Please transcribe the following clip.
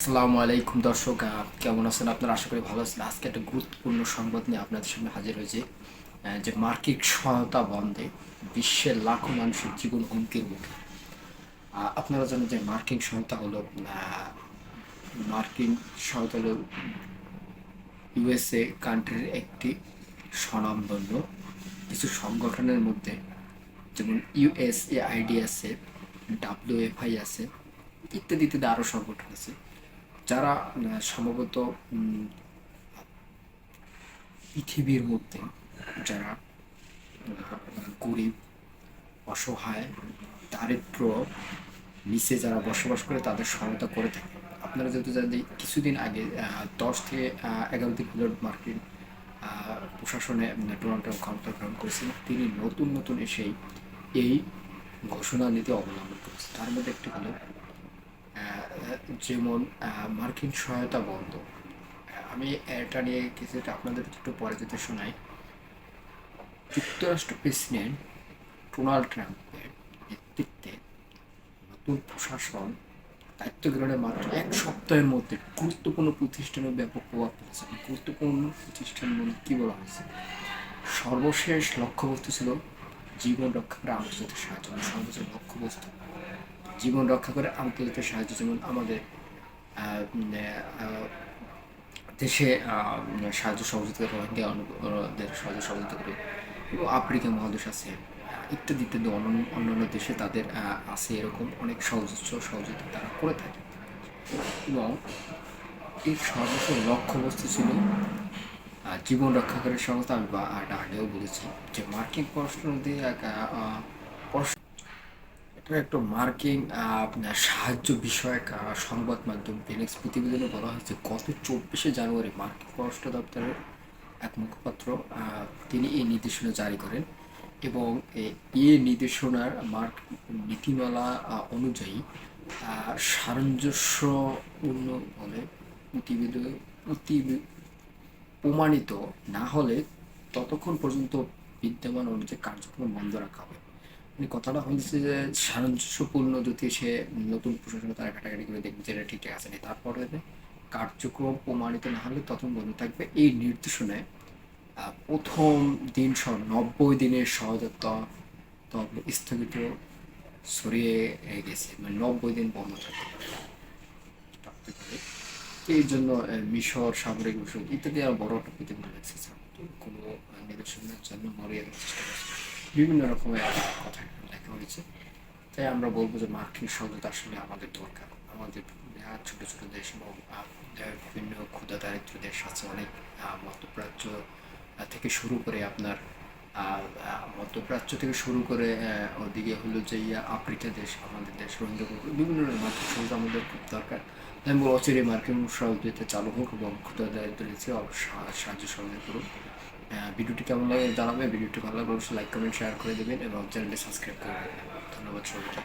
আসসালামু আলাইকুম দর্শক, কেমন আছেন আপনারা? আশা করি ভালো আছেন। আজকে একটা গুরুত্বপূর্ণ সংবাদ নিয়ে আপনাদের সামনে হাজির হয়েছে, যে মার্কিন সহায়তা বন্ধে বিশ্বের লাখো মানুষের জীবন হুমকির মুখে। আপনারা জানেন যে মার্কিন সহায়তা হলো ইউএসএ কান্ট্রির একটি স্বনামধন্য কিছু সংগঠনের মধ্যে, যেমন ইউএসএআইডি আছে, ডাব্লিউএফআই আছে, ইত্যাদি ইত্যাদি আরও সংগঠন আছে, যারা সম্ভবত পৃথিবীর মধ্যে যারা গরিব, অসহায়, দারিদ্র নিচে যারা বসবাস করে তাদের সহায়তা করে থাকে। আপনারা যেহেতু জানেন যে কিছুদিন আগে 10 থেকে 11 দিন হলো মার্কিন প্রশাসনে ডোনাল্ড ট্রাম্প ক্ষমতা গ্রহণ করেছেন। তিনি নতুন নতুন এসেই এই ঘোষণা নীতি অবলম্বন করেছে। তার মধ্যে একটি হলো যেমন মার্কিন সহায়তা বন্ধ। আমি এটা নিয়ে কিছুটা আপনাদের একটু পরে যদি শোনাই। যুক্তরাষ্ট্র প্রেসিডেন্ট ডোনাল্ড ট্রাম্পের নেতৃত্বে নতুন প্রশাসন দায়িত্ব গ্রহণের মাত্র 1 সপ্তাহের মধ্যে গুরুত্বপূর্ণ প্রতিষ্ঠানের ব্যাপক প্রভাব ফেলেছে। গুরুত্বপূর্ণ প্রতিষ্ঠান বলে কী বলা হয়েছে? সর্বশেষ লক্ষ্যবস্তু ছিল জীবন রক্ষা করে আন্তর্জাতিক সাহায্য। সর্বোচ্চ লক্ষ্যবস্তু জীবন রক্ষা করে আন্তর্জাতিক সাহায্য, যেমন আমাদের দেশে সাহায্য সহযোগিতা, রোহিঙ্গাদের সাহায্য সহযোগিতা করে, এবং আফ্রিকা মহাদেশ আছে, ইত্যাদি ইত্যাদি অন্যান্য দেশে তাদের আছে এরকম অনেক সহযোগিতা তারা করে থাকে। এবং এর সর্বোচ্চ লক্ষ্যবস্তু ছিল জীবন রক্ষাকারী সংস্থা। আমি আগেও বলেছি যে মার্কিন পররাষ্ট্রনীতি এটা একটা মার্কিন সাহায্য বিষয়ক সংবাদ মাধ্যম ফিনিক্স প্রতিবেদনে বলা হয়েছে, গত 24শে জানুয়ারি মার্কিন পররাষ্ট্র দপ্তরের এক মুখপাত্র তিনি এই নির্দেশনা জারি করেন, এবং এই নির্দেশনার নীতিমালা অনুযায়ী সামঞ্জস্যপূর্ণ বলে প্রমাণিত না হলে ততক্ষণ পর্যন্ত বিদ্যমান অনুযায়ী কার্যক্রম বন্ধ রাখা হবে। মানে কথাটা হয়েছে যে সামঞ্জস্যপূর্ণ, যদি সে নতুন প্রশাসনে তারা ঘাটাঘাটি করে দেখবে যে এটা ঠিকঠাক আছে না, তারপরে কার্যক্রম প্রমাণিত না হলে তখন বন্ধ থাকবে। এই নির্দেশনায় প্রথম দিন সহ 90 দিনের সহায়তা স্থগিত সরিয়ে গেছে, মানে 90 দিন বন্ধ থাকতে পারে। এই জন্য মিশর, সামরিক বিষয় ইত্যাদি আর বড় একটা প্রতিবেদন লিখেছে। কোনো নিদর্শনের জন্য মরিয়ে দেওয়ার চেষ্টা করছে, বিভিন্ন রকমের কথা লেখা হয়েছে। তাই আমরা বলবো যে মার্কিন সহায়তা আসলে আমাদের দরকার। আমাদের ছোট ছোট দেশ এবং বিভিন্ন ক্ষুদা দারিদ্র দেশ আছে অনেক, মধ্যপ্রাচ্য থেকে শুরু করে আপনার মধ্যপ্রাচ্য থেকে শুরু করে ওদিকে হলো যে আফ্রিকা দেশ, আমাদের দেশ, রোহিঙ্গা, বিভিন্ন মার্কিন সহায়তা আমাদের খুব দরকার। আমি বলবো অচিরে মার্কিন সহায়তা চালু হোক এবং ক্ষুদা দারিদ্র রয়েছে সাহায্য সহযোগিতা করুন। ভিডিওটি কেমন লাগে জানাবেন। ভিডিওটি ভালো লাগলে অবশ্যই লাইক, কমেন্ট, শেয়ার করে দেবেন এবং চ্যানেলটি সাবস্ক্রাইব করে দেবেন। ধন্যবাদ সবাইকে।